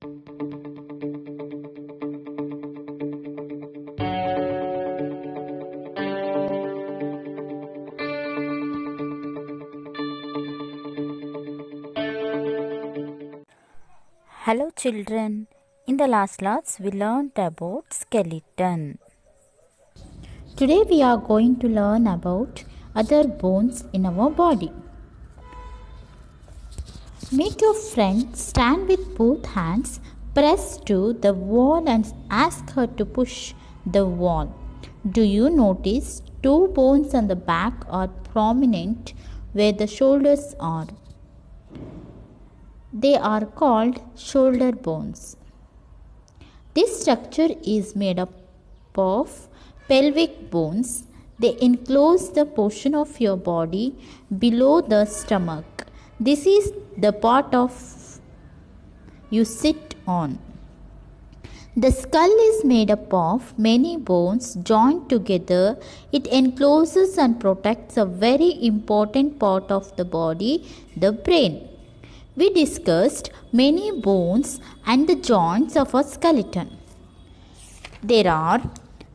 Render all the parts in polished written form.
Hello children, in the last class we learned about skeleton. Today we are going to learn about other bones in our body. Make your friend stand with both hands pressed to the wall and ask her to push the wall. Do you notice two bones on the back are prominent where the shoulders are? They are called shoulder bones. This structure is made up of pelvic bones. They enclose the portion of your body below the stomach. This is the part of you sit on. The skull is made up of many bones joined together. It encloses and protects a very important part of the body, the brain. We discussed many bones and the joints of a skeleton. There are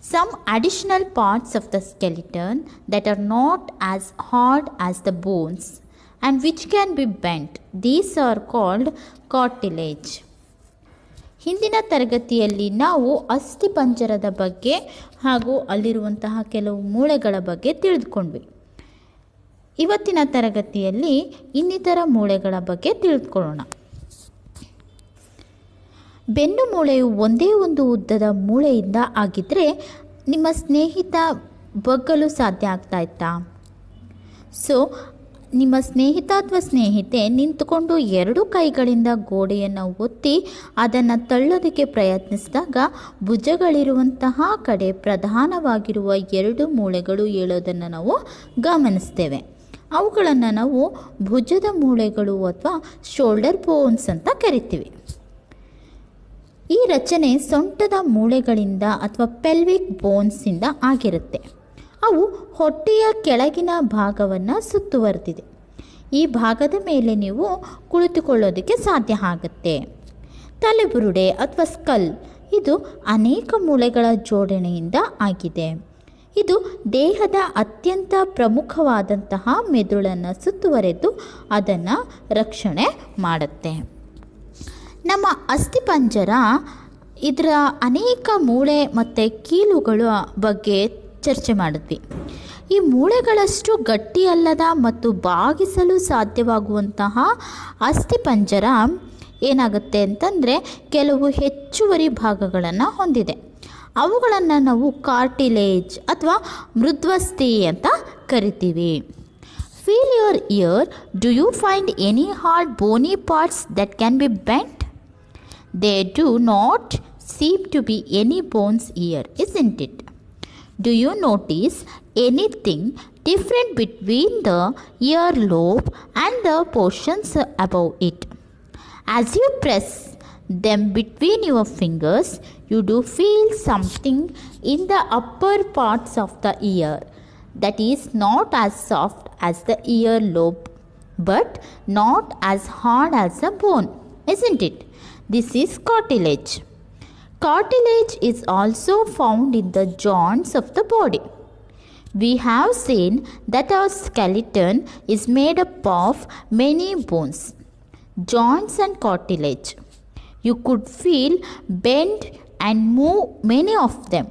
some additional parts of the skeleton that are not as hard as the bones and which can be bent. These are called cartilage. ಹಿಂದಿನ ತರಗತಿಯಲ್ಲಿ ನಾವು ಅಸ್ಥಿಪಂಜರದ ಬಗ್ಗೆ ಹಾಗೂ ಅಲ್ಲಿರುವಂತಹ ಕೆಲವು ಮೂಳೆಗಳ ಬಗ್ಗೆ ತಿಳಿದುಕೊಂಡ್ವಿ. ಇವತ್ತಿನ ತರಗತಿಯಲ್ಲಿ ಇನ್ನಿತರ ಮೂಳೆಗಳ ಬಗ್ಗೆ ತಿಳಿದುಕೊಳ್ಳೋಣ. ಬೆನ್ನು ಮೂಳೆಯು ಒಂದೇ ಒಂದು ಉದ್ದದ ಮೂಳೆಯಿಂದ ಆಗಿದ್ದರೆ ನಿಮ್ಮ ಸ್ನೇಹಿತ ಬಗ್ಗಲು ಸಾಧ್ಯ ಆಗ್ತಾ ಇತ್ತಾ? ನಿಮ್ಮ ಸ್ನೇಹಿತ ಅಥವಾ ಸ್ನೇಹಿತೆ ನಿಂತುಕೊಂಡು ಎರಡು ಕೈಗಳಿಂದ ಗೋಡೆಯನ್ನು ಒತ್ತಿ ಅದನ್ನು ತಳ್ಳೋದಕ್ಕೆ ಪ್ರಯತ್ನಿಸಿದಾಗ ಭುಜಗಳಿರುವಂತಹ ಕಡೆ ಪ್ರಧಾನವಾಗಿರುವ ಎರಡು ಮೂಳೆಗಳು ಏಳೋದನ್ನು ನಾವು ಗಮನಿಸ್ತೇವೆ. ಅವುಗಳನ್ನು ನಾವು ಭುಜದ ಮೂಳೆಗಳು ಅಥವಾ ಶೋಲ್ಡರ್ ಬೋನ್ಸ್ ಅಂತ ಕರಿತೀವಿ. ಈ ರಚನೆ ಸೊಂಟದ ಮೂಳೆಗಳಿಂದ ಅಥವಾ ಪೆಲ್ವಿಕ್ ಬೋನ್ಸಿಂದ ಆಗಿರುತ್ತೆ. ಅವು ಹೊಟ್ಟೆಯ ಕೆಳಗಿನ ಭಾಗವನ್ನು ಸುತ್ತುವರೆದಿದೆ. ಈ ಭಾಗದ ಮೇಲೆ ನೀವು ಕುಳಿತುಕೊಳ್ಳೋದಕ್ಕೆ ಸಾಧ್ಯ ಆಗುತ್ತೆ. ತಲೆಬುರುಡೆ ಅಥವಾ ಸ್ಕಲ್ ಇದು ಅನೇಕ ಮೂಳೆಗಳ ಜೋಡಣೆಯಿಂದ ಆಗಿದೆ. ಇದು ದೇಹದ ಅತ್ಯಂತ ಪ್ರಮುಖವಾದಂತಹ ಮೆದುಳನ್ನು ಸುತ್ತುವರೆದು ಅದನ್ನು ರಕ್ಷಣೆ ಮಾಡುತ್ತೆ. ನಮ್ಮ ಅಸ್ಥಿಪಂಜರ ಇದರ ಅನೇಕ ಮೂಳೆ ಮತ್ತು ಕೀಲುಗಳ ಬಗ್ಗೆ ಚರ್ಚೆ ಮಾಡಿದ್ವಿ. ಈ ಮೂಳೆಗಳಷ್ಟು ಗಟ್ಟಿಯಲ್ಲದ ಮತ್ತು ಬಾಗಿಸಲು ಸಾಧ್ಯವಾಗುವಂತಹ ಅಸ್ಥಿಪಂಜರ ಏನಾಗುತ್ತೆ ಅಂತಂದರೆ ಕೆಲವು ಹೆಚ್ಚುವರಿ ಭಾಗಗಳನ್ನು ಹೊಂದಿದೆ. ಅವುಗಳನ್ನು ನಾವು ಕಾರ್ಟಿಲೇಜ್ ಅಥವಾ ಮೃದ್ವಸ್ಥಿ ಅಂತ ಕರಿತೀವಿ. Feel your ear. Do you find any hard bony parts that can be bent? There do not seem to be any bones here, isn't it? Do you notice anything different between the earlobe and the portions above it? As you press them between your fingers, you do feel something in the upper parts of the ear that is not as soft as the earlobe but not as hard as a bone, isn't it? This is cartilage. Cartilage is also found in the joints of the body. We have seen that our skeleton is made up of many bones, joints and cartilage. You could feel, bend and move many of them.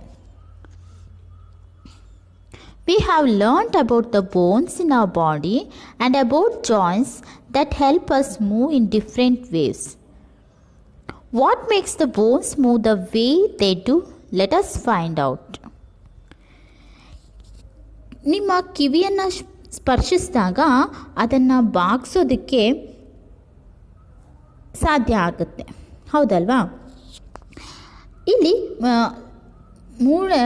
We have learnt about the bones in our body and about joints that help us move in different ways. What makes the bones move the way they do? Let us find out. ನಿಮ್ಮ ಕಿವಿಯನ್ನು ಸ್ಪರ್ಶಿಸಿದಾಗ ಅದನ್ನು ಬಾಗಿಸೋದಕ್ಕೆ ಸಾಧ್ಯ ಆಗುತ್ತೆ, ಹೌದಲ್ವಾ? ಇಲ್ಲಿ ಮೂಳೆ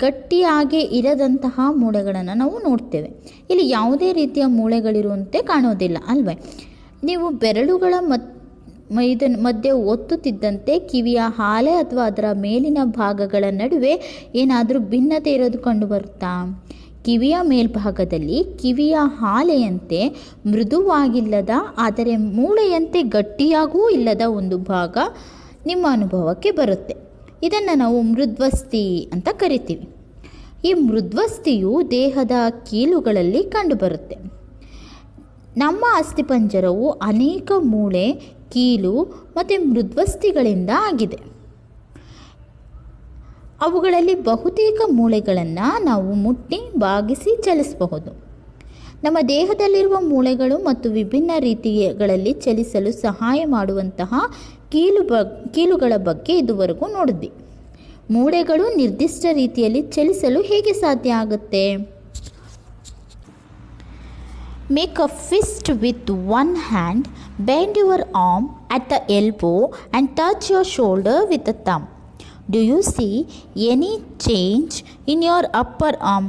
ಗಟ್ಟಿಯಾಗಿ ಇರದಂತಹ ಮೂಳೆಗಳನ್ನು ನಾವು ನೋಡ್ತೇವೆ. ಇಲ್ಲಿ ಯಾವುದೇ ರೀತಿಯ ಮೂಳೆಗಳಿರುವಂತೆ ಕಾಣೋದಿಲ್ಲ ಅಲ್ವೇ? ನೀವು ಬೆರಳುಗಳ ಮಧ್ಯೆ ಒತ್ತುತ್ತಿದ್ದಂತೆ ಕಿವಿಯ ಹಾಲೆ ಅಥವಾ ಅದರ ಮೇಲಿನ ಭಾಗಗಳ ನಡುವೆ ಏನಾದರೂ ಭಿನ್ನತೆ ಇರೋದು ಕಂಡುಬರುತ್ತಾ? ಕಿವಿಯ ಮೇಲ್ಭಾಗದಲ್ಲಿ ಕಿವಿಯ ಹಾಲೆಯಂತೆ ಮೃದುವಾಗಿಲ್ಲದ ಆದರೆ ಮೂಳೆಯಂತೆ ಗಟ್ಟಿಯಾಗೂ ಇಲ್ಲದ ಒಂದು ಭಾಗ ನಿಮ್ಮ ಅನುಭವಕ್ಕೆ ಬರುತ್ತೆ. ಇದನ್ನು ನಾವು ಮೃದ್ವಸ್ಥಿ ಅಂತ ಕರಿತೀವಿ. ಈ ಮೃದ್ವಸ್ಥಿಯು ದೇಹದ ಕೀಲುಗಳಲ್ಲಿ ಕಂಡುಬರುತ್ತೆ. ನಮ್ಮ ಅಸ್ಥಿಪಂಜರವು ಅನೇಕ ಮೂಳೆ, ಕೀಲು ಮತ್ತು ಮೃದ್ವಸ್ಥಿಗಳಿಂದ ಆಗಿದೆ. ಅವುಗಳಲ್ಲಿ ಬಹುತೇಕ ಮೂಳೆಗಳನ್ನು ನಾವು ಮುಟ್ಟಿ ಬಾಗಿಸಿ ಚಲಿಸಬಹುದು. ನಮ್ಮ ದೇಹದಲ್ಲಿರುವ ಮೂಳೆಗಳು ಮತ್ತು ವಿಭಿನ್ನ ರೀತಿಗಳಲ್ಲಿ ಚಲಿಸಲು ಸಹಾಯ ಮಾಡುವಂತಹ ಕೀಲುಗಳ ಬಗ್ಗೆ ಇದುವರೆಗೂ ನೋಡಿದ್ವಿ. ಮೂಳೆಗಳು ನಿರ್ದಿಷ್ಟ ರೀತಿಯಲ್ಲಿ ಚಲಿಸಲು ಹೇಗೆ ಸಾಧ್ಯ ಆಗುತ್ತೆ? Make a fist with one hand, bend your arm at the elbow and touch your shoulder with the thumb. Do you see any change in your upper arm?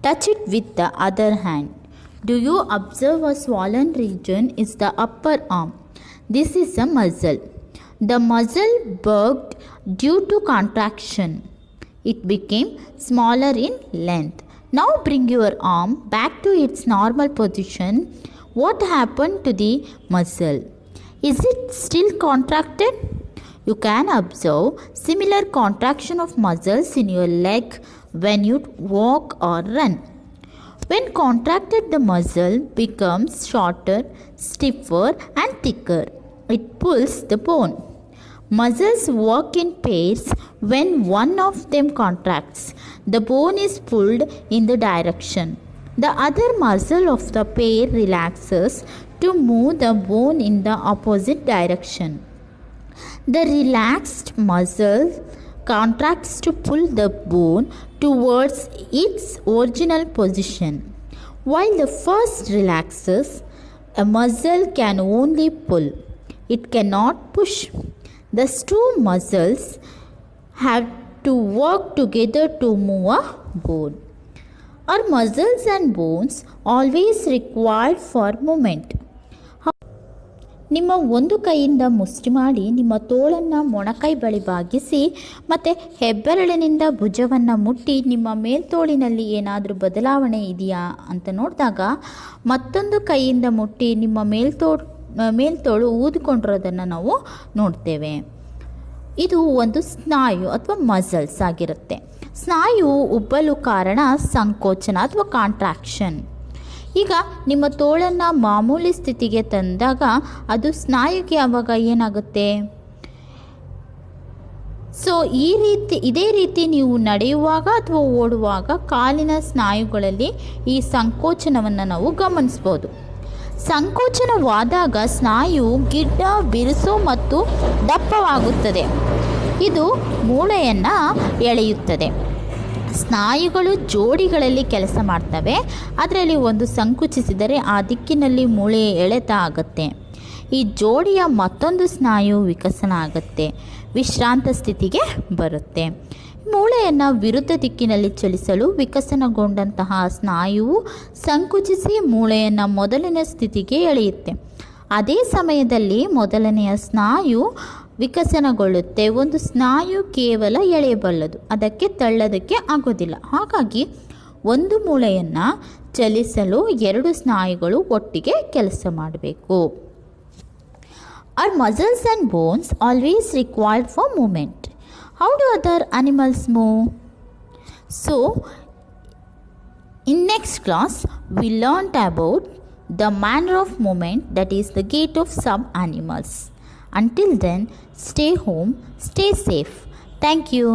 Touch it with the other hand. Do you observe a swollen region is the upper arm? This is a muscle. The muscle bulked due to contraction. It became smaller in length. Now bring your arm back to its normal position. What happened to the muscle? Is it still contracted? You can observe similar contraction of muscles in your leg when you walk or run. When contracted, the muscle becomes shorter, stiffer and thicker. It pulls the bone. Muscles work in pairs. When one of them contracts, the bone is pulled in the direction. The other muscle of the pair relaxes to move the bone in the opposite direction. The relaxed muscle contracts to pull the bone towards its original position. While the first relaxes, a muscle can only pull. It cannot push. Thus, two muscles have to work together to move a bone. Are muscles and bones always required for movement? ನಿಮ್ಮ ಒಂದು ಕೈಯಿಂದ ಮುಷ್ಟಿ ಮಾಡಿ ನಿಮ್ಮ ತೋಳನ್ನು ಮೊಣಕೈ ಬಳಿ ಬಾಗಿಸಿ ಮತ್ತು ಹೆಬ್ಬೆರಳಿನಿಂದ ಭುಜವನ್ನು ಮುಟ್ಟಿ ನಿಮ್ಮ ಮೇಲ್ತೋಳಿನಲ್ಲಿ ಏನಾದರೂ ಬದಲಾವಣೆ ಇದೆಯಾ ಅಂತ ನೋಡಿದಾಗ ಮತ್ತೊಂದು ಕೈಯಿಂದ ಮುಟ್ಟಿ ನಿಮ್ಮ ಮೇಲ್ತೋಳು ಊದಿಕೊಂಡಿರೋದನ್ನು ನಾವು ನೋಡ್ತೇವೆ. ಇದು ಒಂದು ಸ್ನಾಯು ಅಥವಾ ಮಸಲ್ಸ್ ಆಗಿರುತ್ತೆ. ಸ್ನಾಯು ಉಬ್ಬಲು ಕಾರಣ ಸಂಕೋಚನ ಅಥವಾ ಕಾಂಟ್ರಾಕ್ಷನ್. ಈಗ ನಿಮ್ಮ ತೋಳನ್ನು ಮಾಮೂಲಿ ಸ್ಥಿತಿಗೆ ತಂದಾಗ ಅದು ಸ್ನಾಯುಗೆ ಆವಾಗ ಏನಾಗುತ್ತೆ? ಸೊ ಇದೇ ರೀತಿ ನೀವು ನಡೆಯುವಾಗ ಅಥವಾ ಓಡುವಾಗ ಕಾಲಿನ ಸ್ನಾಯುಗಳಲ್ಲಿ ಈ ಸಂಕೋಚನವನ್ನು ನಾವು ಗಮನಿಸ್ಬೋದು. ಸಂಕೋಚನವಾದಾಗ ಸ್ನಾಯು ಗಿಡ್ಡ, ಬಿರುಸು ಮತ್ತು ದಪ್ಪವಾಗುತ್ತದೆ. ಇದು ಮೂಳೆಯನ್ನು ಎಳೆಯುತ್ತದೆ. ಸ್ನಾಯುಗಳು ಜೋಡಿಗಳಲ್ಲಿ ಕೆಲಸ ಮಾಡ್ತವೆ. ಅದರಲ್ಲಿ ಒಂದು ಸಂಕುಚಿಸಿದರೆ ಆ ದಿಕ್ಕಿನಲ್ಲಿ ಮೂಳೆಯ ಎಳೆತ ಆಗುತ್ತೆ. ಈ ಜೋಡಿಯ ಮತ್ತೊಂದು ಸ್ನಾಯು ವಿಕಸನ ಆಗುತ್ತೆ, ವಿಶ್ರಾಂತ ಸ್ಥಿತಿಗೆ ಬರುತ್ತೆ. ಮೂಳೆಯನ್ನು ವಿರುದ್ಧ ದಿಕ್ಕಿನಲ್ಲಿ ಚಲಿಸಲು ವಿಕಸನಗೊಂಡಂತಹ ಸ್ನಾಯುವು ಸಂಕುಚಿಸಿ ಮೂಳೆಯನ್ನು ಮೊದಲಿನ ಸ್ಥಿತಿಗೆ ಎಳೆಯುತ್ತೆ. ಅದೇ ಸಮಯದಲ್ಲಿ ಮೊದಲನೆಯ ಸ್ನಾಯು ವಿಕಸನಗೊಳ್ಳುತ್ತೆ. ಒಂದು ಸ್ನಾಯು ಕೇವಲ ಎಳೆಯಬಲ್ಲದು, ಅದಕ್ಕೆ ತಳ್ಳೋದಕ್ಕೆ ಆಗೋದಿಲ್ಲ. ಹಾಗಾಗಿ ಒಂದು ಮೂಳೆಯನ್ನು ಚಲಿಸಲು ಎರಡು ಸ್ನಾಯುಗಳು ಒಟ್ಟಿಗೆ ಕೆಲಸ ಮಾಡಬೇಕು. Are muscles and bones always required for movement? How do other animals move? So, in next class, we learned about the manner of movement, that is the gait of some animals. Until then, stay home, stay safe. Thank you.